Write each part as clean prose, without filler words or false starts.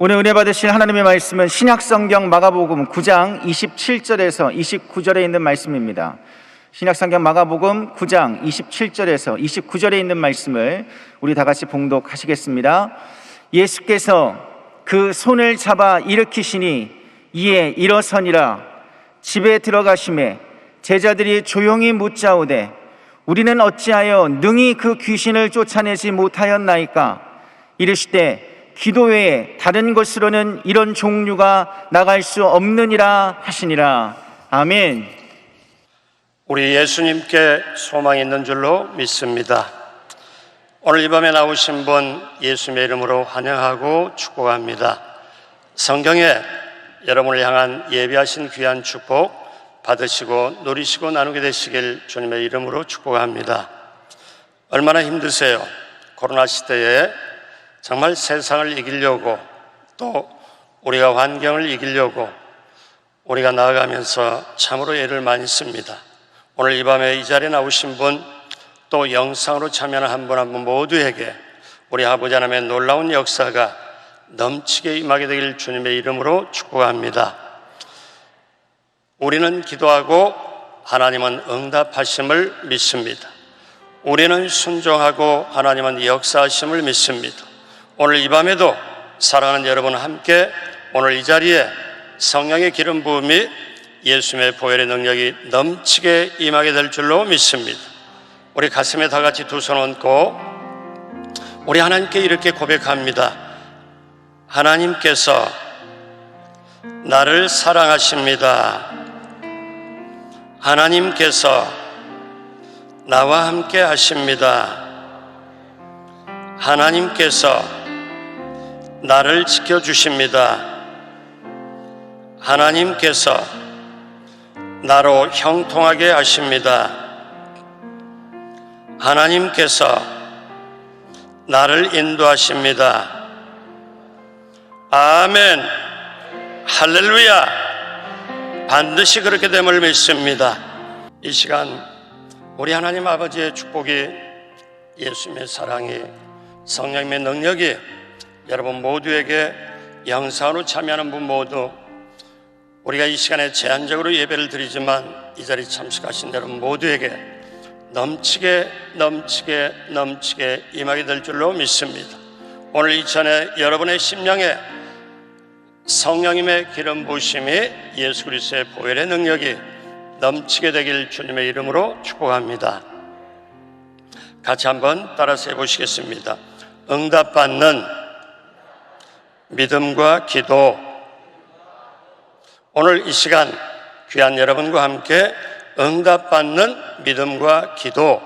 오늘 은혜 받으실 하나님의 말씀은 신약성경 마가복음 9장 27절에서 29절에 있는 말씀입니다. 신약성경 마가복음 9장 27절에서 29절에 있는 말씀을 우리 다 같이 봉독하시겠습니다. 예수께서 그 손을 잡아 일으키시니 이에 일어서니라. 집에 들어가심에 제자들이 조용히 묻자오되 우리는 어찌하여 능히 그 귀신을 쫓아내지 못하였나이까? 이르시되 기도 외에 다른 것으로는 이런 종류가 나갈 수 없느니라 하시니라. 아멘. 우리 예수님께 소망이 있는 줄로 믿습니다. 오늘 이 밤에 나오신 분 예수님의 이름으로 환영하고 축복합니다. 성경에 여러분을 향한 예비하신 귀한 축복 받으시고 누리시고 나누게 되시길 주님의 이름으로 축복합니다. 얼마나 힘드세요? 코로나 시대에 정말 세상을 이기려고, 또 우리가 환경을 이기려고 우리가 나아가면서 참으로 애를 많이 씁니다. 오늘 이 밤에 이 자리에 나오신 분, 또 영상으로 참여하는 한 분 한 분 모두에게 우리 아버지 하나님의 놀라운 역사가 넘치게 임하게 되길 주님의 이름으로 축복합니다. 우리는 기도하고 하나님은 응답하심을 믿습니다. 우리는 순종하고 하나님은 역사하심을 믿습니다. 오늘 이 밤에도 사랑하는 여러분 함께 오늘 이 자리에 성령의 기름 부음이 예수님의 보혈의 능력이 넘치게 임하게 될 줄로 믿습니다. 우리 가슴에 다 같이 두 손 얹고 우리 하나님께 이렇게 고백합니다. 하나님께서 나를 사랑하십니다. 하나님께서 나와 함께 하십니다. 하나님께서 나를 지켜주십니다. 하나님께서 나로 형통하게 하십니다. 하나님께서 나를 인도하십니다. 아멘. 할렐루야. 반드시 그렇게 됨을 믿습니다. 이 시간 우리 하나님 아버지의 축복이, 예수님의 사랑이, 성령님의 능력이 여러분 모두에게 영상으로 참여하는 분 모두, 우리가 이 시간에 제한적으로 예배를 드리지만 이 자리 참석하신 여러분 모두에게 넘치게 임하게 될 줄로 믿습니다. 오늘 이전에 여러분의 심령에 성령님의 기름 부으심이, 예수 그리스도의 보혈의 능력이 넘치게 되길 주님의 이름으로 축복합니다. 같이 한번 따라서 해보시겠습니다. 응답받는 믿음과 기도. 오늘 이 시간 귀한 여러분과 함께 응답받는 믿음과 기도,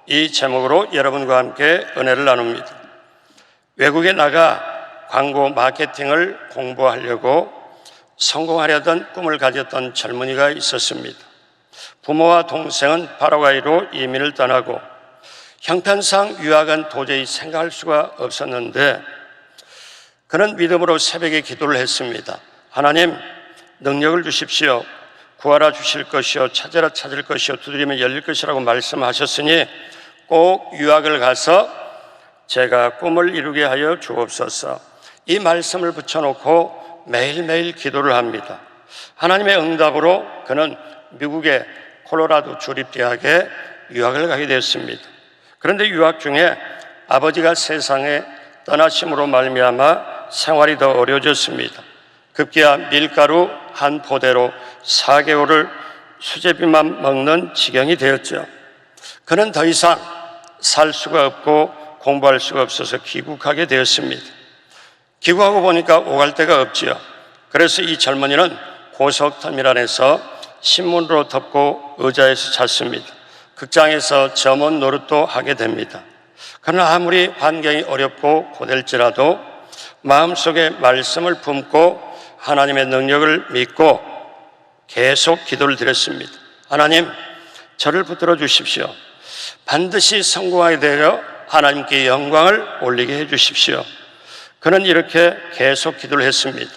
이 제목으로 여러분과 함께 은혜를 나눕니다. 외국에 나가 광고 마케팅을 공부하려고 성공하려던 꿈을 가졌던 젊은이가 있었습니다. 부모와 동생은 파라과이로 이민을 떠나고 형편상 유학은 도저히 생각할 수가 없었는데 그는 믿음으로 새벽에 기도를 했습니다. 하나님, 능력을 주십시오. 구하라 주실 것이요, 찾으라 찾을 것이요, 두드리면 열릴 것이라고 말씀하셨으니 꼭 유학을 가서 제가 꿈을 이루게 하여 주옵소서. 이 말씀을 붙여놓고 매일매일 기도를 합니다. 하나님의 응답으로 그는 미국의 콜로라도 주립대학에 유학을 가게 되었습니다. 그런데 유학 중에 아버지가 세상에 떠나심으로 말미암아 생활이 더 어려워졌습니다. 급기야 밀가루 한 포대로 4개월을 수제비만 먹는 지경이 되었죠. 그는 더 이상 살 수가 없고 공부할 수가 없어서 귀국하게 되었습니다. 귀국하고 보니까 오갈 데가 없지요. 그래서 이 젊은이는 고속터미널에서 신문으로 덮고 의자에서 잤습니다. 극장에서 점원 노릇도 하게 됩니다. 그러나 아무리 환경이 어렵고 고될지라도 마음속에 말씀을 품고 하나님의 능력을 믿고 계속 기도를 드렸습니다. 하나님, 저를 붙들어 주십시오. 반드시 성공하게 되어 하나님께 영광을 올리게 해 주십시오. 그는 이렇게 계속 기도를 했습니다.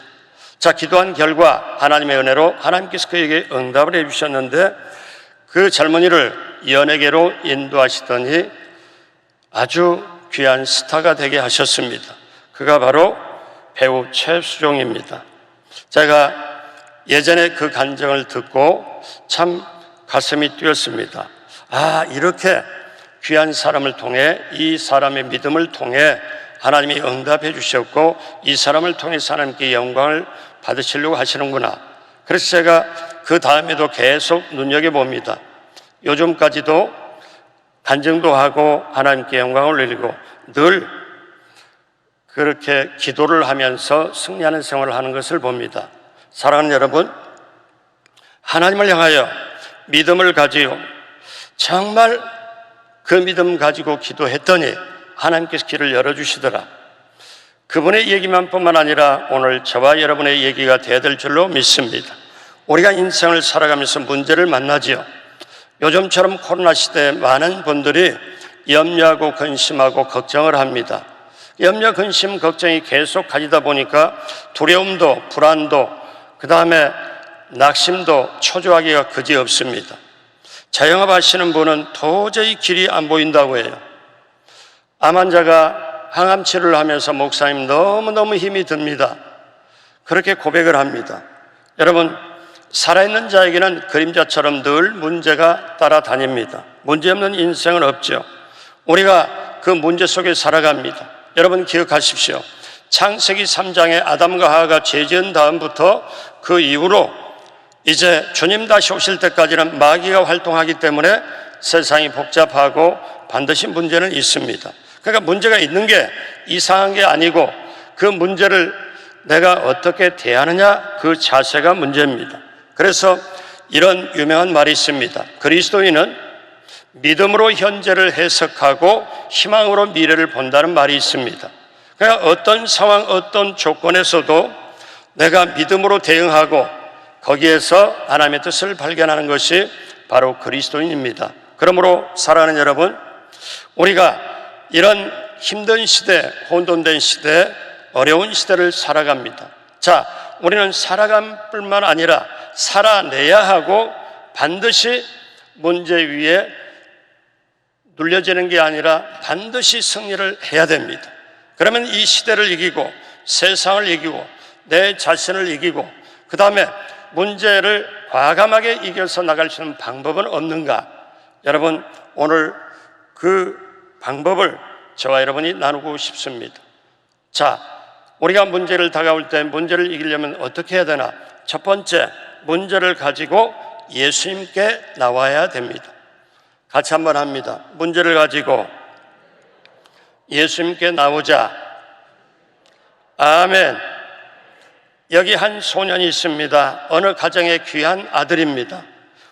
자, 기도한 결과 하나님의 은혜로 하나님께서 그에게 응답을 해 주셨는데 그 젊은이를 연예계로 인도하시더니 아주 귀한 스타가 되게 하셨습니다. 그가 바로 배우 최수종입니다. 제가 예전에 그 간증을 듣고 참 가슴이 뛰었습니다. 아, 이렇게 귀한 사람을 통해, 이 사람의 믿음을 통해 하나님이 응답해 주셨고 이 사람을 통해서 하나님께 영광을 받으시려고 하시는구나. 그래서 제가 그 다음에도 계속 눈여겨봅니다. 요즘까지도 간증도 하고 하나님께 영광을 올리고 늘 그렇게 기도를 하면서 승리하는 생활을 하는 것을 봅니다. 사랑하는 여러분, 하나님을 향하여 믿음을 가지고 정말 그 믿음 가지고 기도했더니 하나님께서 길을 열어주시더라. 그분의 얘기만 뿐만 아니라 오늘 저와 여러분의 얘기가 돼야 될 줄로 믿습니다. 우리가 인생을 살아가면서 문제를 만나지요. 요즘처럼 코로나 시대에 많은 분들이 염려하고 근심하고 걱정을 합니다. 염려, 근심, 걱정이 계속 가지다 보니까 두려움도 불안도 그 다음에 낙심도 초조하기가 그지없습니다. 자영업 하시는 분은 도저히 길이 안 보인다고 해요. 암 환자가 항암 치료를 하면서 목사님 너무너무 힘이 듭니다. 그렇게 고백을 합니다. 여러분, 살아있는 자에게는 그림자처럼 늘 문제가 따라다닙니다. 문제없는 인생은 없죠. 우리가 그 문제 속에 살아갑니다. 여러분 기억하십시오. 창세기 3장에 아담과 하와가 죄 지은 다음부터 그 이후로 이제 주님 다시 오실 때까지는 마귀가 활동하기 때문에 세상이 복잡하고 반드시 문제는 있습니다. 그러니까 문제가 있는 게 이상한 게 아니고 그 문제를 내가 어떻게 대하느냐, 그 자세가 문제입니다. 그래서 이런 유명한 말이 있습니다. 그리스도인은 믿음으로 현재를 해석하고 희망으로 미래를 본다는 말이 있습니다. 그러니까 어떤 상황, 어떤 조건에서도 내가 믿음으로 대응하고 거기에서 하나님의 뜻을 발견하는 것이 바로 그리스도인입니다. 그러므로 사랑하는 여러분, 우리가 이런 힘든 시대, 혼돈된 시대, 어려운 시대를 살아갑니다. 자, 우리는 살아갈 뿐만 아니라 살아내야 하고 반드시 문제 위에 눌려지는 게 아니라 반드시 승리를 해야 됩니다. 그러면 이 시대를 이기고 세상을 이기고 내 자신을 이기고 그 다음에 문제를 과감하게 이겨서 나갈 수 있는 방법은 없는가? 여러분, 오늘 그 방법을 저와 여러분이 나누고 싶습니다. 자, 우리가 문제를 다가올 때 문제를 이기려면 어떻게 해야 되나? 첫 번째, 문제를 가지고 예수님께 나와야 됩니다. 같이 한번 합니다. 문제를 가지고 예수님께 나오자. 아멘. 여기 한 소년이 있습니다. 어느 가정의 귀한 아들입니다.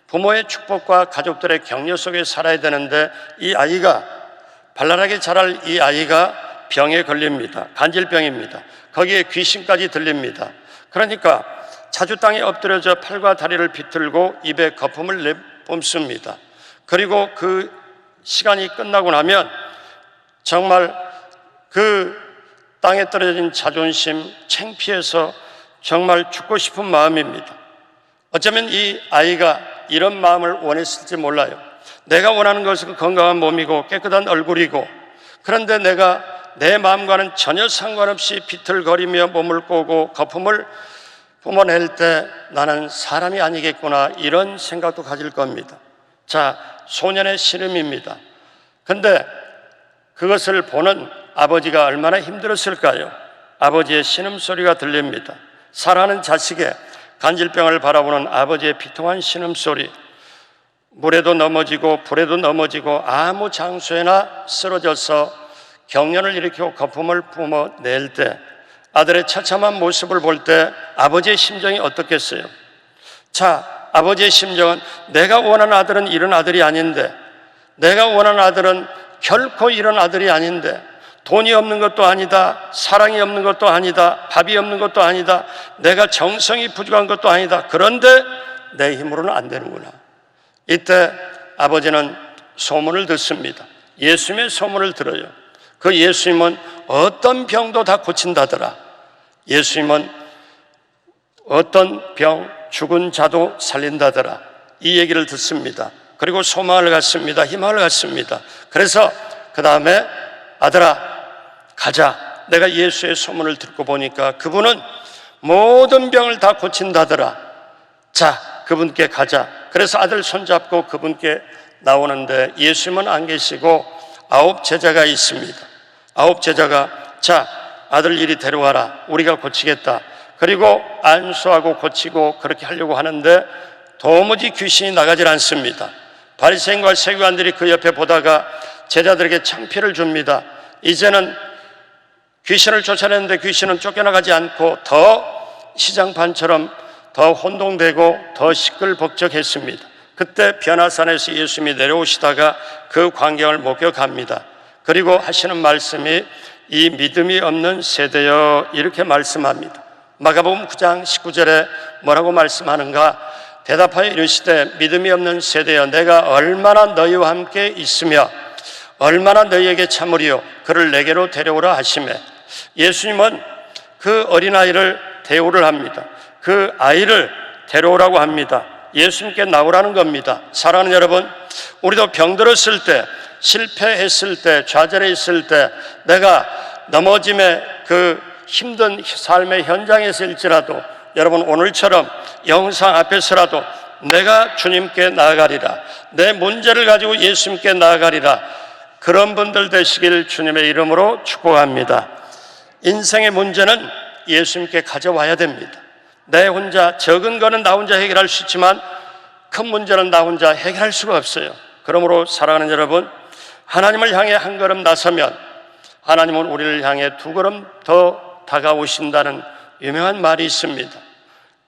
부모의 축복과 가족들의 격려 속에 살아야 되는데 이 아이가, 발랄하게 자랄 이 아이가 병에 걸립니다. 간질병입니다. 거기에 귀신까지 들립니다. 그러니까 자주 땅에 엎드려져 팔과 다리를 비틀고 입에 거품을 내뿜습니다. 그리고 그 시간이 끝나고 나면 정말 그 땅에 떨어진 자존심, 창피해서 정말 죽고 싶은 마음입니다. 어쩌면 이 아이가 이런 마음을 원했을지 몰라요. 내가 원하는 것은 건강한 몸이고 깨끗한 얼굴이고, 그런데 내가 내 마음과는 전혀 상관없이 비틀거리며 몸을 꼬고 거품을 뿜어낼 때 나는 사람이 아니겠구나, 이런 생각도 가질 겁니다. 자, 소년의 신음입니다. 근데 그것을 보는 아버지가 얼마나 힘들었을까요? 아버지의 신음소리가 들립니다. 사랑하는 자식의 간질병을 바라보는 아버지의 비통한 신음소리, 물에도 넘어지고 불에도 넘어지고 아무 장소에나 쓰러져서 경련을 일으키고 거품을 뿜어낼 때, 아들의 처참한 모습을 볼 때 아버지의 심정이 어떻겠어요? 자, 아버지의 심정은 내가 원하는 아들은 이런 아들이 아닌데, 내가 원하는 아들은 결코 이런 아들이 아닌데, 돈이 없는 것도 아니다, 사랑이 없는 것도 아니다, 밥이 없는 것도 아니다, 내가 정성이 부족한 것도 아니다. 그런데 내 힘으로는 안 되는구나. 이때 아버지는 소문을 듣습니다. 예수님의 소문을 들어요. 그 예수님은 어떤 병도 다 고친다더라. 예수님은 어떤 병, 죽은 자도 살린다더라. 이 얘기를 듣습니다. 그리고 소망을 갖습니다. 희망을 갖습니다. 그래서 그 다음에 아들아 가자, 내가 예수의 소문을 듣고 보니까 그분은 모든 병을 다 고친다더라. 자, 그분께 가자. 그래서 아들 손잡고 그분께 나오는데 예수님은 안 계시고 9 제자가 있습니다. 9 제자가 자, 아들 이리 데려와라. 우리가 고치겠다. 그리고 안수하고 고치고 그렇게 하려고 하는데 도무지 귀신이 나가질 않습니다. 바리새인과 세교관들이 그 옆에 보다가 제자들에게 창피를 줍니다. 이제는 귀신을 쫓아내는데 귀신은 쫓겨나가지 않고 더 시장판처럼 더 혼동되고 더 시끌벅적했습니다. 그때 변화산에서 예수님이 내려오시다가 그 광경을 목격합니다. 그리고 하시는 말씀이 이 믿음이 없는 세대여 이렇게 말씀합니다. 마가복음 9장 19절에 뭐라고 말씀하는가? 대답하여 이르시되 믿음이 없는 세대여 내가 얼마나 너희와 함께 있으며 얼마나 너희에게 참으리요 그를 내게로 데려오라 하시매 예수님은 그 어린아이를 대우를 합니다. 그 아이를 데려오라고 합니다. 예수님께 나오라는 겁니다. 사랑하는 여러분, 우리도 병들었을 때, 실패했을 때, 좌절해 있을 때, 내가 넘어짐의 그 힘든 삶의 현장에서일지라도 여러분 오늘처럼 영상 앞에서라도 내가 주님께 나아가리라, 내 문제를 가지고 예수님께 나아가리라, 그런 분들 되시길 주님의 이름으로 축복합니다. 인생의 문제는 예수님께 가져와야 됩니다. 내 혼자, 적은 거는 나 혼자 해결할 수 있지만 큰 문제는 나 혼자 해결할 수가 없어요. 그러므로 사랑하는 여러분, 하나님을 향해 한 걸음 나서면 하나님은 우리를 향해 2 걸음 더 다가오신다는 유명한 말이 있습니다.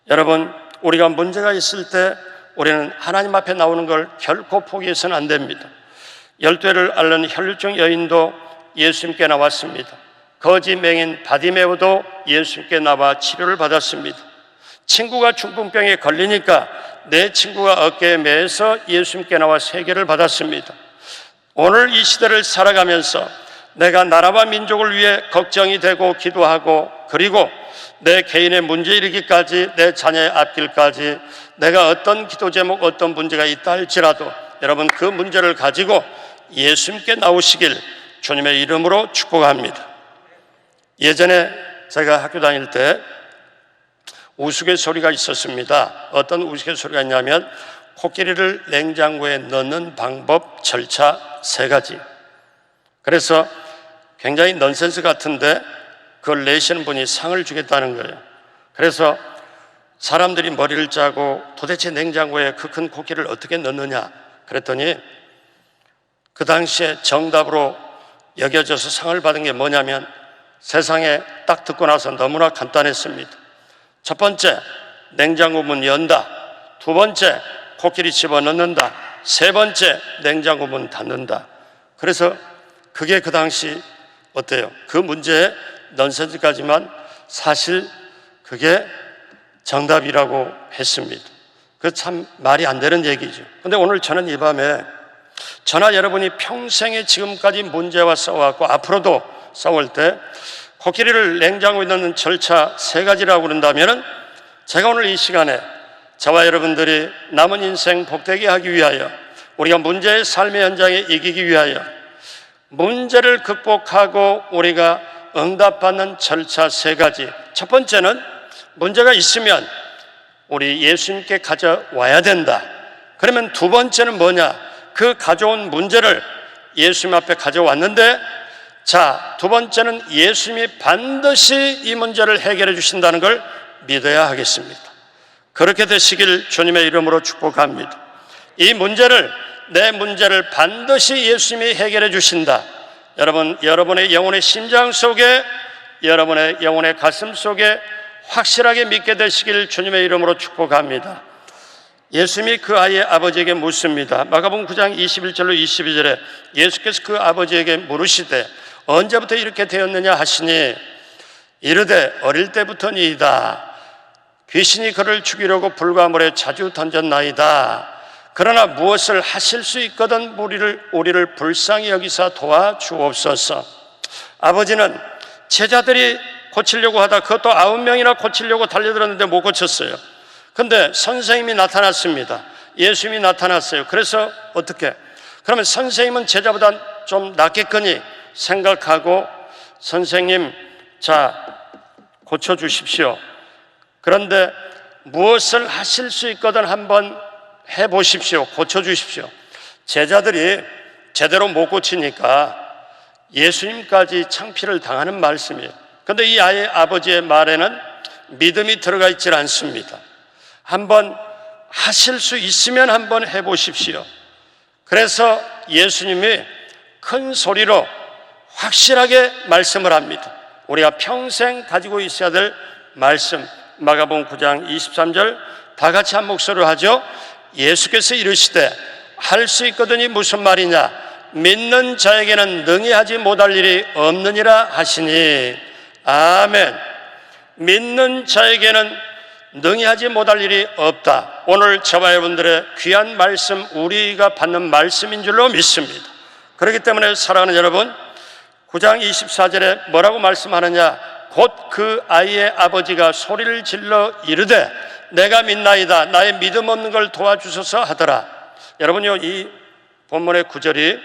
여러분, 우리가 문제가 있을 때 우리는 하나님 앞에 나오는 걸 결코 포기해서는 안 됩니다. 12를 앓는 혈루증 여인도 예수님께 나왔습니다. 거지 맹인 바디메오도 예수님께 나와 치료를 받았습니다. 친구가 중풍병에 걸리니까 내 친구가 어깨에 매서 예수님께 나와 세계를 받았습니다. 오늘 이 시대를 살아가면서 내가 나라와 민족을 위해 걱정이 되고 기도하고 그리고 내 개인의 문제 일으키기까지 내 자녀의 앞길까지 내가 어떤 기도 제목 어떤 문제가 있다 할지라도 여러분 그 문제를 가지고 예수님께 나오시길 주님의 이름으로 축복합니다. 예전에 제가 학교 다닐 때 우스갯소리가 있었습니다. 어떤 우스갯소리가 있냐면 코끼리를 냉장고에 넣는 방법 절차 3가지. 그래서 굉장히 넌센스 같은데 그걸 내시는 분이 상을 주겠다는 거예요. 그래서 사람들이 머리를 짜고 도대체 냉장고에 그 큰 코끼리를 어떻게 넣느냐 그랬더니 그 당시에 정답으로 여겨져서 상을 받은 게 뭐냐면 세상에 딱 듣고 나서 너무나 간단했습니다. 첫 번째, 냉장고 문 연다. 2 번째, 코끼리 집어넣는다. 3 번째, 냉장고 문 닫는다. 그래서 그게 그 당시 어때요? 그 문제의 넌센스까지만 사실 그게 정답이라고 했습니다. 그 참 말이 안 되는 얘기죠. 근데 오늘 저는 이 밤에 저나 여러분이 평생에 지금까지 문제와 싸워왔고 앞으로도 싸울 때 코끼리를 냉장고에 넣는 절차 3가지라고 그런다면 제가 오늘 이 시간에 저와 여러분들이 남은 인생 복되게 하기 위하여 우리가 문제의 삶의 현장에 이기기 위하여 문제를 극복하고 우리가 응답받는 절차 3가지. 첫 번째는 문제가 있으면 우리 예수님께 가져와야 된다. 그러면 2 번째는 뭐냐? 그 가져온 문제를 예수님 앞에 가져왔는데 자, 2 번째는 예수님이 반드시 이 문제를 해결해 주신다는 걸 믿어야 하겠습니다. 그렇게 되시길 주님의 이름으로 축복합니다. 이 문제를, 내 문제를 반드시 예수님이 해결해 주신다. 여러분, 여러분의 영혼의 심장 속에, 여러분의 영혼의 가슴 속에 확실하게 믿게 되시길 주님의 이름으로 축복합니다. 예수님이 그 아이의 아버지에게 묻습니다. 마가복음 9장 21절로 22절에 예수께서 그 아버지에게 물으시되 언제부터 이렇게 되었느냐 하시니 이르되 어릴 때부터니이다. 귀신이 그를 죽이려고 불과 물에 자주 던졌나이다. 그러나 무엇을 하실 수 있거든 우리를 불쌍히 여기사 도와주옵소서. 아버지는 제자들이 고치려고 하다 그것도 9명이나 고치려고 달려들었는데 못 고쳤어요. 근데 선생님이 나타났습니다. 예수님이 나타났어요. 그래서 어떻게? 그러면 선생님은 제자보다 좀 낫겠거니 생각하고 선생님, 자, 고쳐주십시오. 그런데 무엇을 하실 수 있거든 한번 해보십시오. 고쳐주십시오. 제자들이 제대로 못 고치니까 예수님까지 창피를 당하는 말씀이에요. 그런데 이 아이의 아버지의 말에는 믿음이 들어가 있지 않습니다. 한번 하실 수 있으면 한번 해보십시오. 그래서 예수님이 큰 소리로 확실하게 말씀을 합니다. 우리가 평생 가지고 있어야 될 말씀, 마가복음 9장 23절 다 같이 한 목소리로 하죠. 예수께서 이르시되 할 수 있거든이 무슨 말이냐, 믿는 자에게는 능히 하지 못할 일이 없느니라 하시니. 아멘. 믿는 자에게는 능히 하지 못할 일이 없다. 오늘 저와 여러분들의 귀한 말씀, 우리가 받는 말씀인 줄로 믿습니다. 그렇기 때문에 사랑하는 여러분, 9장 24절에 뭐라고 말씀하느냐, 곧 그 아이의 아버지가 소리를 질러 이르되 내가 믿나이다, 나의 믿음 없는 걸 도와주소서 하더라. 여러분요, 이 본문의 9절이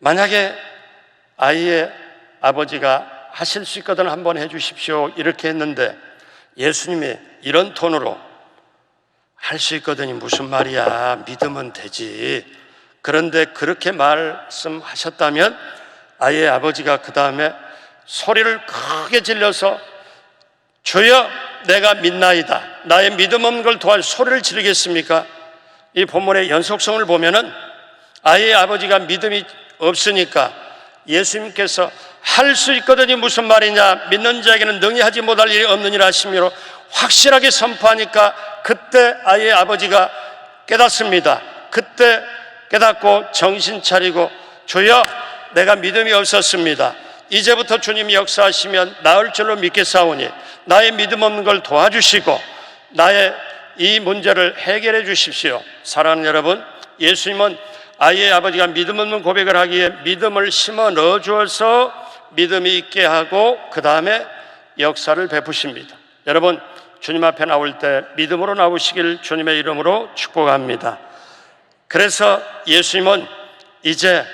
만약에 아이의 아버지가 하실 수 있거든 한번 해주십시오 이렇게 했는데 예수님이 이런 톤으로 할 수 있거든이 무슨 말이야, 믿으면 되지. 그런데 그렇게 말씀하셨다면 아이의 아버지가 그 다음에 소리를 크게 질러서 주여 내가 믿나이다, 나의 믿음 없는 걸 도와줄 소리를 지르겠습니까? 이 본문의 연속성을 보면은 아이의 아버지가 믿음이 없으니까 예수님께서 할 수 있거든이 무슨 말이냐, 믿는 자에게는 능히 하지 못할 일이 없느니라 하시므로 확실하게 선포하니까 그때 아이의 아버지가 깨닫습니다. 그때 깨닫고 정신 차리고 주여 내가 믿음이 없었습니다. 이제부터 주님이 역사하시면 나을 줄로 믿겠사오니 나의 믿음 없는 걸 도와주시고 나의 이 문제를 해결해 주십시오. 사랑하는 여러분, 예수님은 아이의 아버지가 믿음 없는 고백을 하기에 믿음을 심어 넣어 주어서 믿음이 있게 하고 그 다음에 역사를 베푸십니다. 여러분, 주님 앞에 나올 때 믿음으로 나오시길 주님의 이름으로 축복합니다. 그래서 예수님은 이제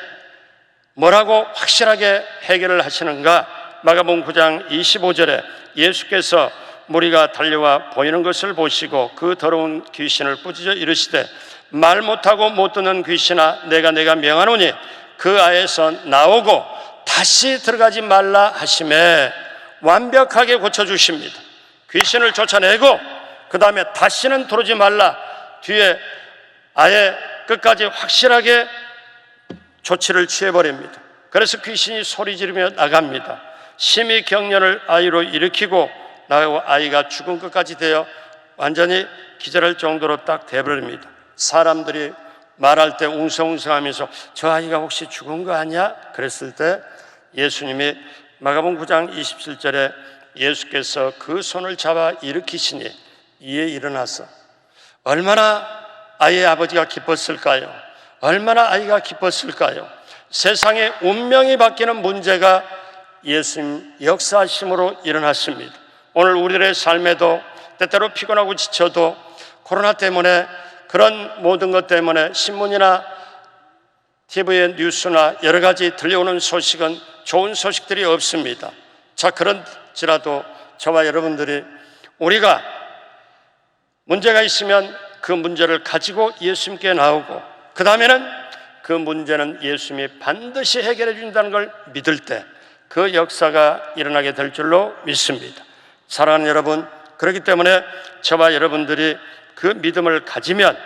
뭐라고 확실하게 해결을 하시는가? 마가복음 9장 25절에 예수께서 무리가 달려와 보이는 것을 보시고 그 더러운 귀신을 꾸짖어 이르시되 말 못하고 못 듣는 귀신아, 내가 명하노니 그 아이에서 나오고 다시 들어가지 말라 하시매 완벽하게 고쳐주십니다. 귀신을 쫓아내고 그 다음에 다시는 들어오지 말라, 뒤에 아예 끝까지 확실하게 조치를 취해버립니다. 그래서 귀신이 소리 지르며 나갑니다. 심히 경련을 아이로 일으키고 나가고 아이가 죽은 것까지 되어 완전히 기절할 정도로 딱 돼버립니다. 사람들이 말할 때 웅성웅성하면서 저 아이가 혹시 죽은 거 아니야? 그랬을 때 예수님이 마가복음 9장 27절에 예수께서 그 손을 잡아 일으키시니 이에 일어나서 얼마나 아이의 아버지가 기뻤을까요? 얼마나 아이가 기뻤을까요? 세상의 운명이 바뀌는 문제가 예수님 역사하심으로 일어났습니다. 오늘 우리들의 삶에도 때때로 피곤하고 지쳐도 코로나 때문에 그런 모든 것 때문에 신문이나 TV의 뉴스나 여러 가지 들려오는 소식은 좋은 소식들이 없습니다. 자, 그런지라도 저와 여러분들이 우리가 문제가 있으면 그 문제를 가지고 예수님께 나오고 그 다음에는 그 문제는 예수님이 반드시 해결해 준다는 걸 믿을 때 그 역사가 일어나게 될 줄로 믿습니다. 사랑하는 여러분, 그렇기 때문에 저와 여러분들이 그 믿음을 가지면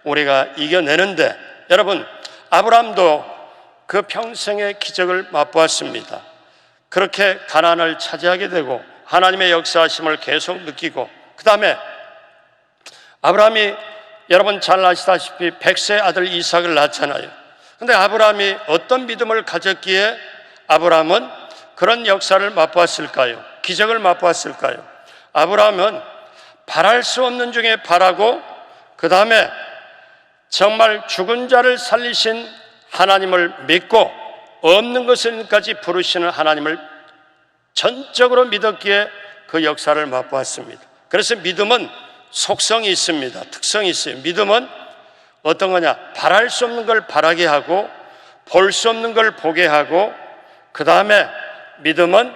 우리가 이겨내는데, 여러분 아브라함도 그 평생의 기적을 맛보았습니다. 그렇게 가나안을 차지하게 되고 하나님의 역사하심을 계속 느끼고 그 다음에 아브라함이 여러분 잘 아시다시피 100세 아들 이삭을 낳았잖아요. 그런데 아브라함이 어떤 믿음을 가졌기에 아브라함은 그런 역사를 맛보았을까요? 기적을 맛보았을까요? 아브라함은 바랄 수 없는 중에 바라고 그 다음에 정말 죽은 자를 살리신 하나님을 믿고 없는 것을까지 부르시는 하나님을 전적으로 믿었기에 그 역사를 맛보았습니다. 그래서 믿음은 속성이 있습니다. 특성이 있어요. 믿음은 어떤 거냐? 바랄 수 없는 걸 바라게 하고 볼 수 없는 걸 보게 하고 그 다음에 믿음은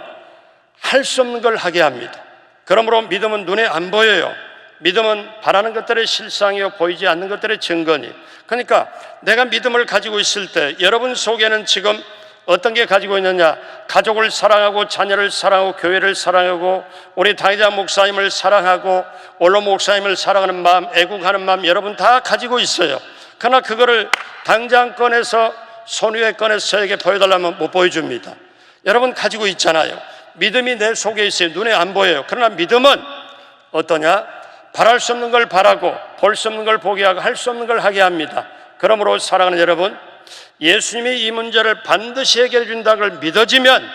할 수 없는 걸 하게 합니다. 그러므로 믿음은 눈에 안 보여요. 믿음은 바라는 것들의 실상이요 보이지 않는 것들의 증거니. 그러니까 내가 믿음을 가지고 있을 때 여러분 속에는 지금 어떤 게 가지고 있느냐? 가족을 사랑하고 자녀를 사랑하고 교회를 사랑하고 우리 당회장 목사님을 사랑하고 원로 목사님을 사랑하는 마음, 애국하는 마음 여러분 다 가지고 있어요. 그러나 그거를 당장 꺼내서 손 위에 꺼내서 저에게 보여달라면 못 보여줍니다. 여러분 가지고 있잖아요. 믿음이 내 속에 있어요. 눈에 안 보여요. 그러나 믿음은 어떠냐? 바랄 수 없는 걸 바라고 볼 수 없는 걸 보게 하고 할 수 없는 걸 하게 합니다. 그러므로 사랑하는 여러분, 예수님이 이 문제를 반드시 해결해 준다는 걸 믿어지면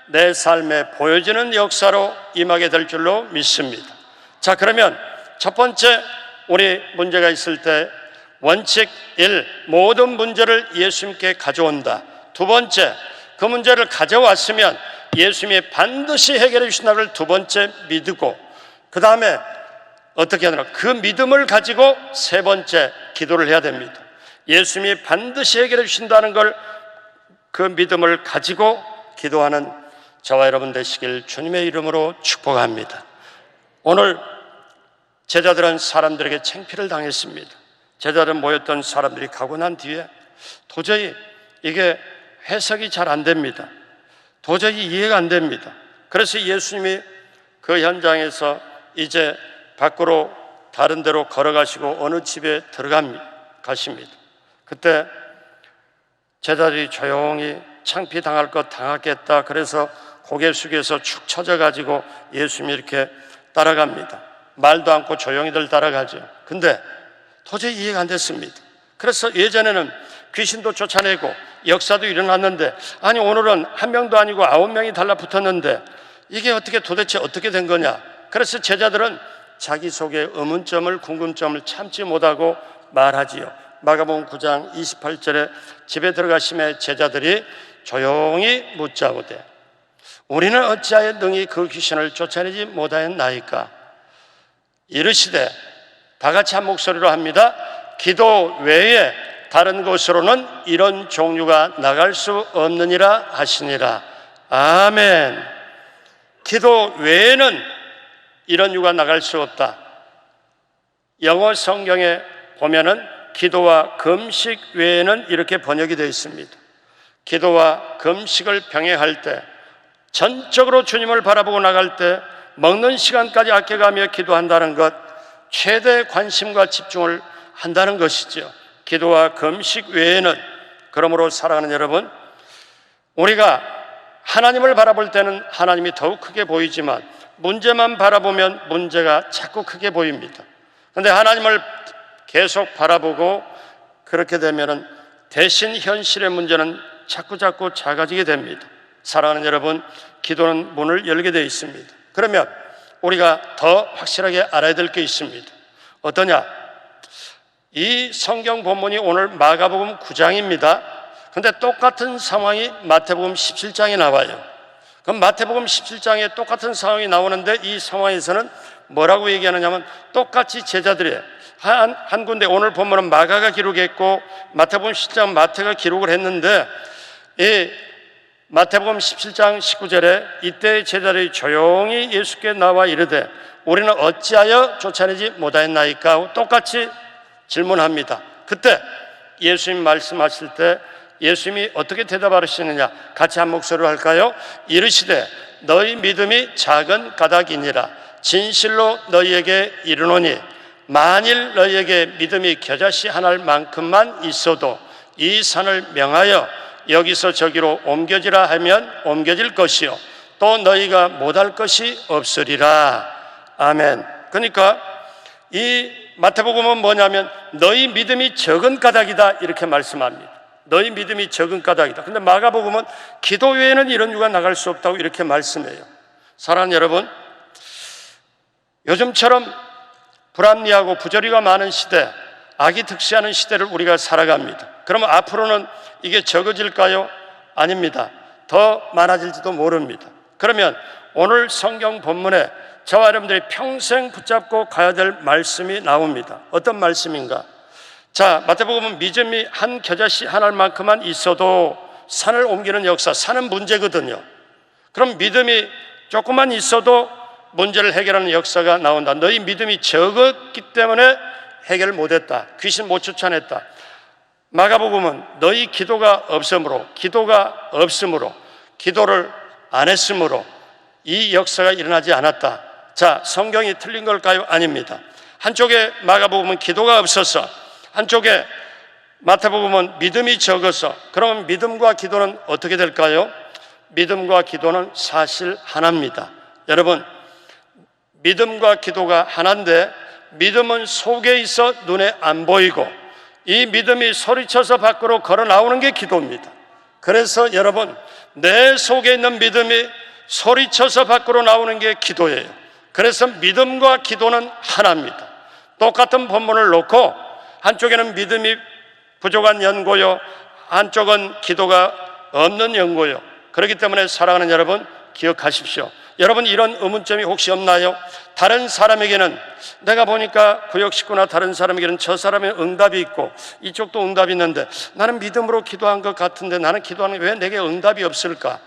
내 삶에 보여지는 역사로 임하게 될 줄로 믿습니다. 자, 그러면 첫 번째 우리 문제가 있을 때 원칙 1, 모든 문제를 예수님께 가져온다. 두 번째, 그 문제를 가져왔으면 예수님이 반드시 해결해 주신다는 걸 두 번째 믿고, 그 다음에 어떻게 하느냐? 그 믿음을 가지고 세 번째 기도를 해야 됩니다. 예수님이 반드시 해결해 주신다는 걸 그 믿음을 가지고 기도하는 저와 여러분 되시길 주님의 이름으로 축복합니다. 오늘 제자들은 사람들에게 창피를 당했습니다. 제자들 모였던 사람들이 가고 난 뒤에 도저히 이게 해석이 잘 안 됩니다. 도저히 이해가 안 됩니다. 그래서 예수님이 그 현장에서 이제 밖으로 다른 데로 걸어가시고 어느 집에 가십니다. 그때 제자들이 조용히 창피 당할 것 당하겠다. 그래서 고개 숙여서 축 처져가지고 예수님이 이렇게 따라갑니다. 말도 않고 조용히들 따라가죠. 근데 도저히 이해가 안 됐습니다. 그래서 예전에는 귀신도 쫓아내고 역사도 일어났는데, 아니 오늘은 한 명도 아니고 9명이 달라붙었는데 이게 도대체 어떻게 된 거냐. 그래서 제자들은 자기 속에 의문점을, 궁금점을 참지 못하고 말하지요. 마가복음 9장 28절에 집에 들어가심에 제자들이 조용히 묻자오되 우리는 어찌하여 능히 그 귀신을 쫓아내지 못하였나이까. 이르시되 다 같이 한 목소리로 합니다. 기도 외에 다른 곳으로는 이런 종류가 나갈 수 없느니라 하시니라. 아멘. 기도 외에는 이런 유가 나갈 수 없다. 영어 성경에 보면은 기도와 금식 외에는 이렇게 번역이 되어 있습니다. 기도와 금식을 병행할 때, 전적으로 주님을 바라보고 나갈 때, 먹는 시간까지 아껴가며 기도한다는 것, 최대 관심과 집중을 한다는 것이죠. 기도와 금식 외에는. 그러므로 사랑하는 여러분, 우리가 하나님을 바라볼 때는 하나님이 더욱 크게 보이지만 문제만 바라보면 문제가 자꾸 크게 보입니다. 그런데 하나님을 계속 바라보고 그렇게 되면 대신 현실의 문제는 자꾸 작아지게 됩니다. 사랑하는 여러분, 기도는 문을 열게 되어 있습니다. 그러면 우리가 더 확실하게 알아야 될 게 있습니다. 어떠냐? 이 성경 본문이 오늘 마가복음 9장입니다. 그런데 똑같은 상황이 마태복음 17장에 나와요. 그럼 마태복음 17장에 똑같은 상황이 나오는데 이 상황에서는 뭐라고 얘기하느냐면 똑같이 제자들이 한 군데, 오늘 본문은 마가가 기록했고 마태복음 17장 마태가 기록을 했는데, 이 마태복음 17장 19절에 이때 제자들이 조용히 예수께 나와 이르되 우리는 어찌하여 쫓아내지 못하였나이까 하고 똑같이 질문합니다. 그때 예수님 말씀하실 때 예수님이 어떻게 대답하시느냐, 같이 한 목소리로 할까요? 이르시되 너희 믿음이 작은 까닭이니라. 진실로 너희에게 이르노니 만일 너희에게 믿음이 겨자씨 하나일 만큼만 있어도 이 산을 명하여 여기서 저기로 옮겨지라 하면 옮겨질 것이요 또 너희가 못할 것이 없으리라. 아멘. 그러니까 이 마태복음은 뭐냐면 너희 믿음이 적은 까닭이다 이렇게 말씀합니다. 너희 믿음이 적은 까닭이다. 근데 마가복음은 기도 외에는 이런 유가 나갈 수 없다고 이렇게 말씀해요. 사랑하는 여러분, 요즘처럼 불합리하고 부조리가 많은 시대, 악이 득세하는 시대를 우리가 살아갑니다. 그러면 앞으로는 이게 적어질까요? 아닙니다. 더 많아질지도 모릅니다. 그러면 오늘 성경 본문에 저와 여러분들이 평생 붙잡고 가야 될 말씀이 나옵니다. 어떤 말씀인가? 자, 마태복음은 믿음이 한 겨자씨 하나만큼만 있어도 산을 옮기는 역사, 산은 문제거든요. 그럼 믿음이 조금만 있어도 문제를 해결하는 역사가 나온다. 너희 믿음이 적었기 때문에 해결을 못했다. 귀신 못 쫓아냈다. 마가복음은 너희 기도가 없으므로, 기도를 안 했으므로 이 역사가 일어나지 않았다. 자, 성경이 틀린 걸까요? 아닙니다. 한쪽에 마가복음은 기도가 없어서, 한쪽에 마태복음은 믿음이 적어서. 그럼 믿음과 기도는 어떻게 될까요? 믿음과 기도는 사실 하나입니다. 여러분, 믿음과 기도가 하나인데 믿음은 속에 있어 눈에 안 보이고, 이 믿음이 소리쳐서 밖으로 걸어 나오는 게 기도입니다. 그래서 여러분, 내 속에 있는 믿음이 소리쳐서 밖으로 나오는 게 기도예요. 그래서 믿음과 기도는 하나입니다. 똑같은 본문을 놓고 한쪽에는 믿음이 부족한 연고요, 한쪽은 기도가 없는 연고요. 그렇기 때문에 사랑하는 여러분, 기억하십시오. 여러분, 이런 의문점이 혹시 없나요? 다른 사람에게는, 내가 보니까 구역 식구나 다른 사람에게는 저 사람의 응답이 있고 이쪽도 응답이 있는데 나는 믿음으로 기도한 것 같은데 나는 기도하는 게 왜 내게 응답이 없을까?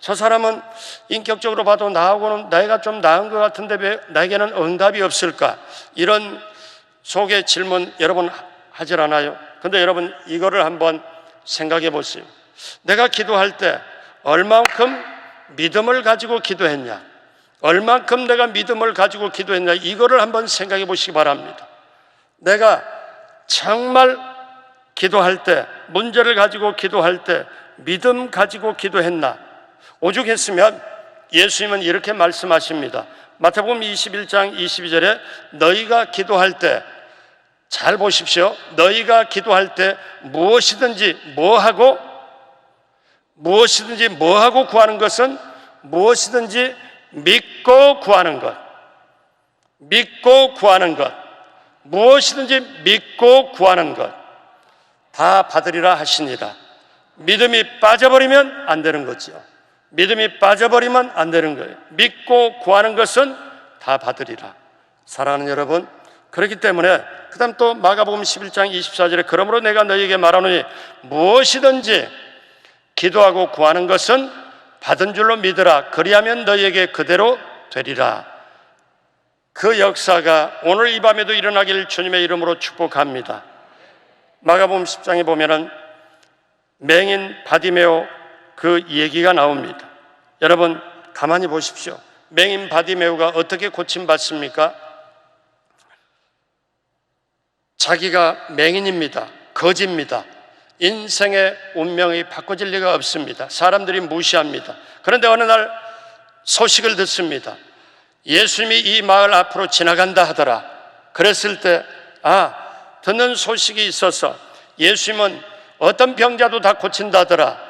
저 사람은 인격적으로 봐도 나하고는 내가 좀 나은 것 같은데 왜 나에게는 응답이 없을까? 이런 속의 질문 여러분 하질 않아요? 근데 여러분, 이거를 한번 생각해 보세요. 내가 기도할 때 얼만큼 믿음을 가지고 기도했냐? 얼만큼 내가 믿음을 가지고 기도했냐? 이거를 한번 생각해 보시기 바랍니다. 내가 정말 기도할 때, 문제를 가지고 기도할 때 믿음 가지고 기도했나? 오죽했으면 예수님은 이렇게 말씀하십니다. 마태복음 21장 22절에 너희가 기도할 때, 잘 보십시오. 너희가 기도할 때 무엇이든지 뭐하고 구하는 것은 무엇이든지 믿고 구하는 것. 믿고 구하는 것. 무엇이든지 믿고 구하는 것. 다 받으리라 하시니라. 믿음이 빠져버리면 안 되는 거죠. 믿음이 빠져버리면 안 되는 거예요. 믿고 구하는 것은 다 받으리라. 사랑하는 여러분, 그렇기 때문에 그 다음 또 마가복음 11장 24절에 그러므로 내가 너희에게 말하노니 무엇이든지 기도하고 구하는 것은 받은 줄로 믿으라. 그리하면 너희에게 그대로 되리라. 그 역사가 오늘 이 밤에도 일어나길 주님의 이름으로 축복합니다. 마가복음 10장에 보면은 맹인 바디메오 그 얘기가 나옵니다. 여러분, 가만히 보십시오. 맹인 바디메오가 어떻게 고침받습니까? 자기가 맹인입니다. 거지입니다. 인생의 운명이 바꿔질 리가 없습니다. 사람들이 무시합니다. 그런데 어느 날 소식을 듣습니다. 예수님이 이 마을 앞으로 지나간다 하더라. 그랬을 때 듣는 소식이 있어서 예수님은 어떤 병자도 다 고친다더라.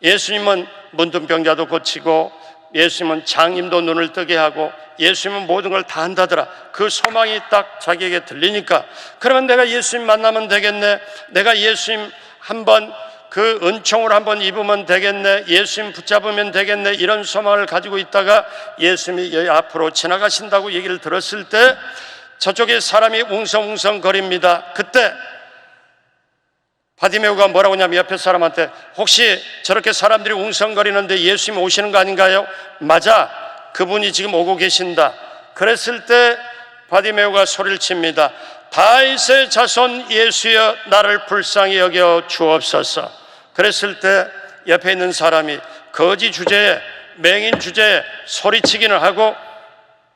예수님은 문둥병자도 고치고 예수님은 장님도 눈을 뜨게 하고 예수님은 모든 걸 다 한다더라. 그 소망이 딱 자기에게 들리니까 그러면 내가 예수님 만나면 되겠네. 내가 예수님 한번 그 은총을 한번 입으면 되겠네. 예수님 붙잡으면 되겠네. 이런 소망을 가지고 있다가 예수님이 여기 앞으로 지나가신다고 얘기를 들었을 때 저쪽에 사람이 웅성웅성거립니다. 그때 바디메오가 뭐라고 하냐면 옆에 사람한테 혹시 저렇게 사람들이 웅성거리는데 예수님 오시는 거 아닌가요? 맞아, 그분이 지금 오고 계신다. 그랬을 때 바디메오가 소리를 칩니다. 다윗의 자손 예수여 나를 불쌍히 여겨 주옵소서. 그랬을 때 옆에 있는 사람이 거지 주제에 맹인 주제에 소리치기는 하고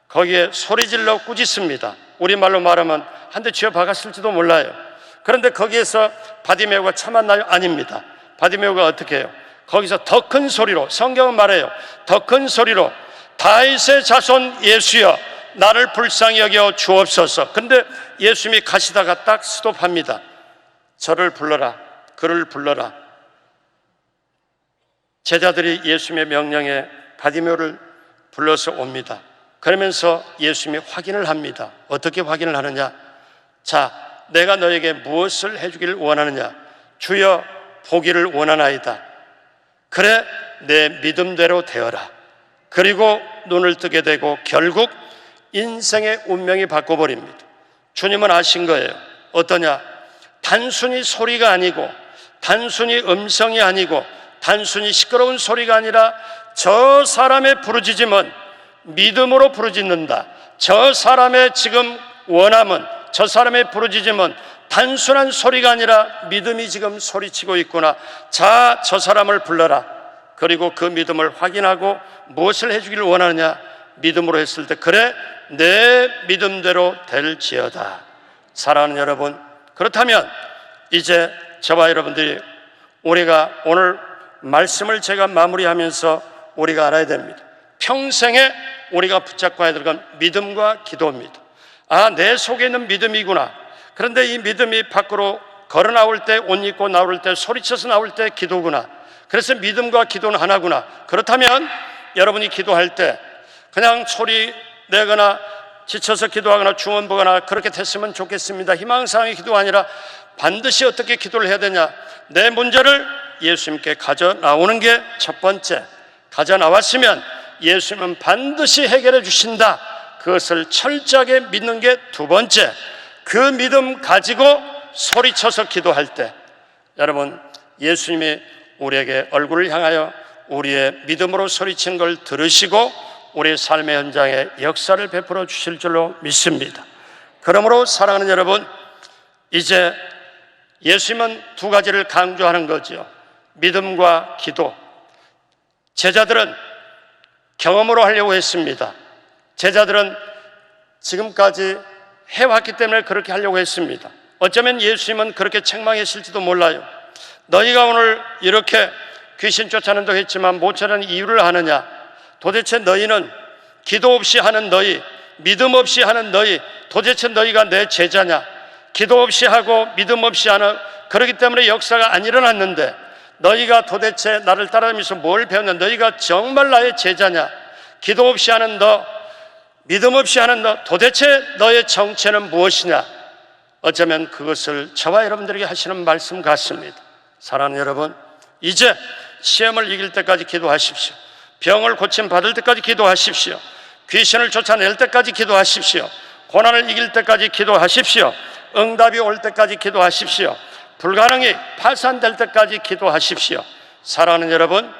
거기에 소리질러 꾸짖습니다. 우리말로 말하면 한 대 쥐어 박았을지도 몰라요. 그런데 거기에서 바디메오가 참았나요? 아닙니다. 바디메오가 어떻게 해요? 거기서 더 큰 소리로, 성경은 말해요, 더 큰 소리로 다윗의 자손 예수여 나를 불쌍히 여겨 주옵소서. 근데 예수님이 가시다가 딱 스톱합니다. 저를 불러라, 그를 불러라. 제자들이 예수님의 명령에 바디메오를 불러서 옵니다. 그러면서 예수님이 확인을 합니다. 어떻게 확인을 하느냐? 자, 내가 너에게 무엇을 해주기를 원하느냐? 주여 보기를 원하나이다. 그래, 내 믿음대로 되어라. 그리고 눈을 뜨게 되고 결국 인생의 운명이 바꿔버립니다. 주님은 아신 거예요. 어떠냐? 단순히 소리가 아니고 단순히 음성이 아니고 단순히 시끄러운 소리가 아니라 저 사람의 부르짖음은 믿음으로 부르짖는다. 저 사람의 지금 원함은, 저 사람의 부르짖음은 단순한 소리가 아니라 믿음이 지금 소리치고 있구나. 자, 저 사람을 불러라. 그리고 그 믿음을 확인하고 무엇을 해주기를 원하느냐. 믿음으로 했을 때 그래, 내 믿음대로 될지어다. 사랑하는 여러분, 그렇다면 이제 저와 여러분들이 우리가 오늘 말씀을 제가 마무리하면서 우리가 알아야 됩니다. 평생에 우리가 붙잡고 해야 될 건 믿음과 기도입니다. 아, 내 속에 있는 믿음이구나. 그런데 이 믿음이 밖으로 걸어 나올 때, 옷 입고 나올 때, 소리쳐서 나올 때 기도구나. 그래서 믿음과 기도는 하나구나. 그렇다면 여러분이 기도할 때 그냥 소리 내거나 지쳐서 기도하거나 중언 보거나 그렇게 됐으면 좋겠습니다. 희망사항의 기도가 아니라 반드시 어떻게 기도를 해야 되냐. 내 문제를 예수님께 가져 나오는 게 첫 번째. 가져 나왔으면 예수님은 반드시 해결해 주신다. 그것을 철저하게 믿는 게 두 번째. 그 믿음 가지고 소리쳐서 기도할 때 여러분, 예수님이 우리에게 얼굴을 향하여 우리의 믿음으로 소리치는 걸 들으시고 우리의 삶의 현장에 역사를 베풀어 주실 줄로 믿습니다. 그러므로 사랑하는 여러분, 이제 예수님은 두 가지를 강조하는 거죠. 믿음과 기도. 제자들은 경험으로 하려고 했습니다. 제자들은 지금까지 해왔기 때문에 그렇게 하려고 했습니다. 어쩌면 예수님은 그렇게 책망했을지도 몰라요. 너희가 오늘 이렇게 귀신 쫓아낸다고 했지만 못 쫓아내는 이유를 아느냐? 도대체 너희는 기도 없이 하는 너희, 믿음 없이 하는 너희, 도대체 너희가 내 제자냐? 기도 없이 하고 믿음 없이 하는, 그렇기 때문에 역사가 안 일어났는데 너희가 도대체 나를 따라다니면서 뭘 배웠냐? 너희가 정말 나의 제자냐? 기도 없이 하는 너, 믿음 없이 하는 너, 도대체 너의 정체는 무엇이냐? 어쩌면 그것을 저와 여러분들에게 하시는 말씀 같습니다. 사랑하는 여러분, 이제 시험을 이길 때까지 기도하십시오. 병을 고침 받을 때까지 기도하십시오. 귀신을 쫓아낼 때까지 기도하십시오. 고난을 이길 때까지 기도하십시오. 응답이 올 때까지 기도하십시오. 불가능이 파산될 때까지 기도하십시오. 사랑하는 여러분,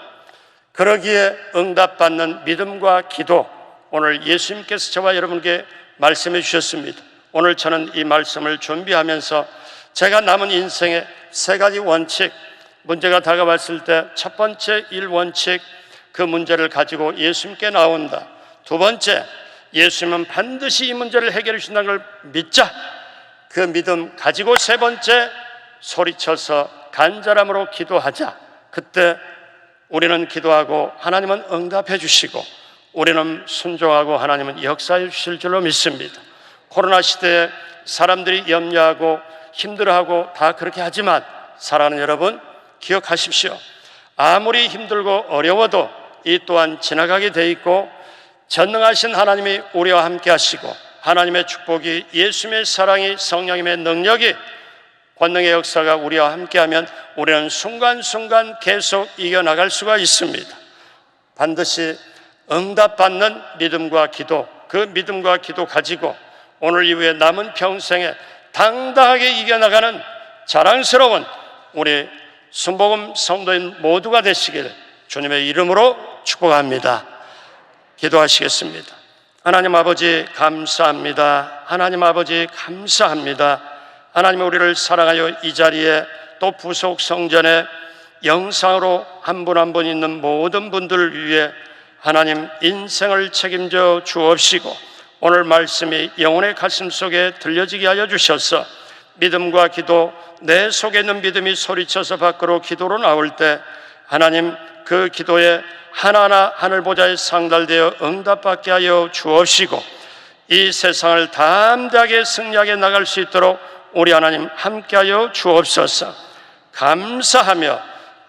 그러기에 응답받는 믿음과 기도, 오늘 예수님께서 저와 여러분께 말씀해 주셨습니다. 오늘 저는 이 말씀을 준비하면서 제가 남은 인생의 세 가지 원칙, 문제가 다가왔을 때 첫 번째 1원칙, 그 문제를 가지고 예수님께 나온다. 두 번째, 예수님은 반드시 이 문제를 해결해 주신다는 걸 믿자. 그 믿음 가지고 세 번째, 소리쳐서 간절함으로 기도하자. 그때 우리는 기도하고 하나님은 응답해 주시고 우리는 순종하고 하나님은 역사해 주실 줄로 믿습니다. 코로나 시대에 사람들이 염려하고 힘들어하고 다 그렇게 하지만 사랑하는 여러분, 기억하십시오. 아무리 힘들고 어려워도 이 또한 지나가게 돼 있고 전능하신 하나님이 우리와 함께 하시고 하나님의 축복이, 예수님의 사랑이, 성령님의 능력이, 권능의 역사가 우리와 함께하면 우리는 순간순간 계속 이겨나갈 수가 있습니다. 반드시 응답받는 믿음과 기도, 그 믿음과 기도 가지고 오늘 이후에 남은 평생에 당당하게 이겨나가는 자랑스러운 우리 순복음 성도인 모두가 되시길 주님의 이름으로 축복합니다. 기도하시겠습니다. 하나님 아버지 감사합니다. 하나님 아버지 감사합니다. 하나님, 우리를 사랑하여 이 자리에 또 부속 성전에 영상으로 한 분 한 분 있는 모든 분들을 위해 하나님 인생을 책임져 주옵시고 오늘 말씀이 영혼의 가슴 속에 들려지게 하여 주셔서 믿음과 기도, 내 속에 있는 믿음이 소리쳐서 밖으로 기도로 나올 때 하나님 그 기도에 하나하나 하늘 보좌에 상달되어 응답받게 하여 주옵시고 이 세상을 담대하게 승리하게 나갈 수 있도록 우리 하나님 함께하여 주옵소서. 감사하며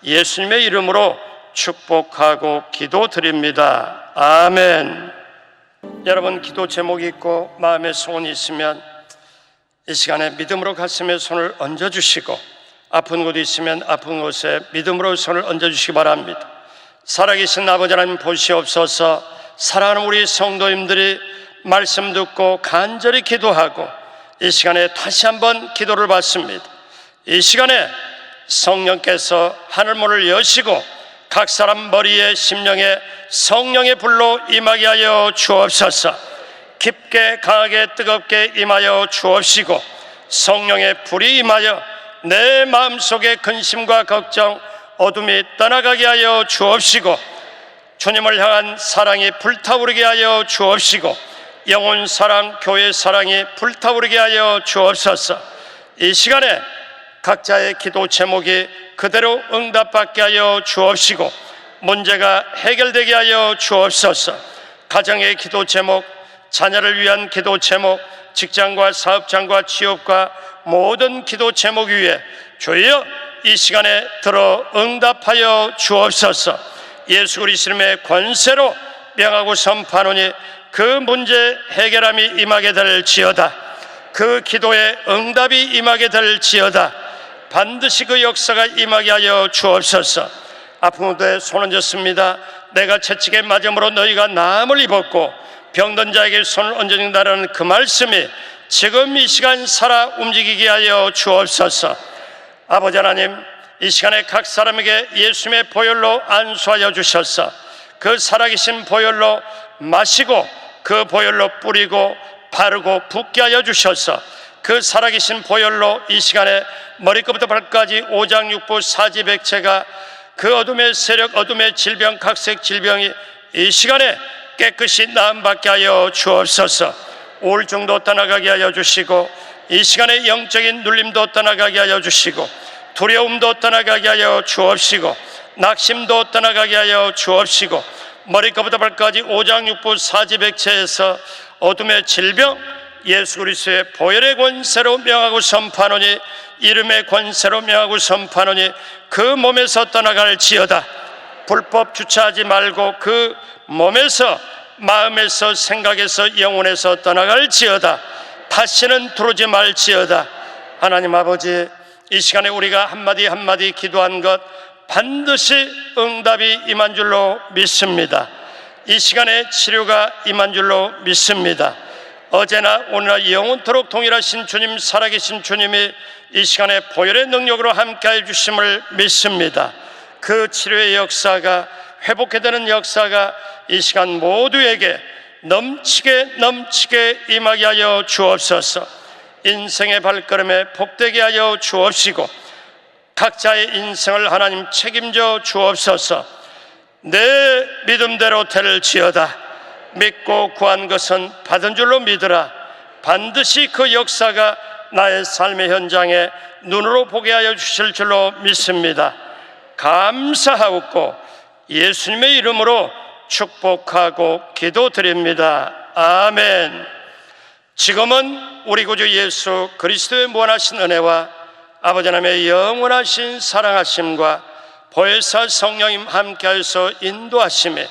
예수님의 이름으로 축복하고 기도드립니다. 아멘. 여러분, 기도 제목이 있고 마음에 소원이 있으면 이 시간에 믿음으로 가슴에 손을 얹어주시고 아픈 곳이 있으면 아픈 곳에 믿음으로 손을 얹어주시기 바랍니다. 살아계신 아버지 하나님 보시옵소서. 사랑하는 우리 성도님들이 말씀 듣고 간절히 기도하고 이 시간에 다시 한번 기도를 받습니다. 이 시간에 성령께서 하늘문을 여시고 각 사람 머리에 심령에 성령의 불로 임하게 하여 주옵소서. 깊게 강하게 뜨겁게 임하여 주옵시고 성령의 불이 임하여 내 마음속의 근심과 걱정 어둠이 떠나가게 하여 주옵시고 주님을 향한 사랑이 불타오르게 하여 주옵시고 영혼 사랑, 교회 사랑이 불타오르게 하여 주옵소서. 이 시간에 각자의 기도 제목이 그대로 응답받게 하여 주옵시고 문제가 해결되게 하여 주옵소서. 가정의 기도 제목, 자녀를 위한 기도 제목, 직장과 사업장과 취업과 모든 기도 제목 위에 주여 이 시간에 들어 응답하여 주옵소서. 예수 그리스도의 권세로 명하고 선포하노니 그 문제 해결함이 임하게 될지어다. 그 기도에 응답이 임하게 될지어다. 반드시 그 역사가 임하게 하여 주옵소서. 아픈 곳에 손 얹었습니다. 내가 채찍에 맞음으로 너희가 나음을 입었고 병든 자에게 손을 얹어준다는 그 말씀이 지금 이 시간 살아 움직이게 하여 주옵소서. 아버지 하나님, 이 시간에 각 사람에게 예수님의 보혈로 안수하여 주셔서 그 살아계신 보혈로 마시고 그 보혈로 뿌리고 바르고 붓게 하여 주셔서 그 살아계신 보혈로 이 시간에 머리끝부터 발까지 오장육부 사지백체가 그 어둠의 세력, 어둠의 질병, 각색 질병이 이 시간에 깨끗이 나음받게 하여 주옵소서. 우울증도 떠나가게 하여 주시고 이 시간에 영적인 눌림도 떠나가게 하여 주시고 두려움도 떠나가게 하여 주옵시고 낙심도 떠나가게 하여 주옵시고 머리끝부터 발까지 오장육부 사지백체에서 어둠의 질병 예수 그리스도의 보혈의 권세로 명하고 선포하노니 이름의 권세로 명하고 선포하노니 그 몸에서 떠나갈지어다. 불법 주차하지 말고 그 몸에서 마음에서 생각에서 영혼에서 떠나갈지어다. 다시는 들어오지 말지어다. 하나님 아버지, 이 시간에 우리가 한마디 한마디 기도한 것 반드시 응답이 임한 줄로 믿습니다. 이 시간에 치료가 임한 줄로 믿습니다. 어제나 오늘나 영원토록 동일하신 주님, 살아계신 주님이 이 시간에 보혈의 능력으로 함께해 주심을 믿습니다. 그 치료의 역사가, 회복해 되는 역사가 이 시간 모두에게 넘치게 임하게 하여 주옵소서. 인생의 발걸음에 복되게 하여 주옵시고 각자의 인생을 하나님 책임져 주옵소서. 내 믿음대로 될지어다. 믿고 구한 것은 받은 줄로 믿으라. 반드시 그 역사가 나의 삶의 현장에 눈으로 보게 하여 주실 줄로 믿습니다. 감사하고 예수님의 이름으로 축복하고 기도드립니다. 아멘. 지금은 우리 구주 예수 그리스도의 무한하신 은혜와 아버지 하나님의 영원하신 사랑하심과 보혜사 성령님 함께하여서 인도하심에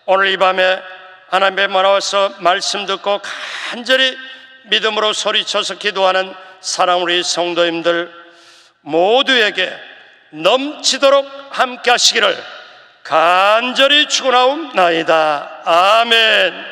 오늘 이 밤에 하나님의 나와서 말씀 듣고 간절히 믿음으로 소리쳐서 기도하는 사랑 우리 성도님들 모두에게 넘치도록 함께 하시기를 간절히 축원하옵나이다. 아멘.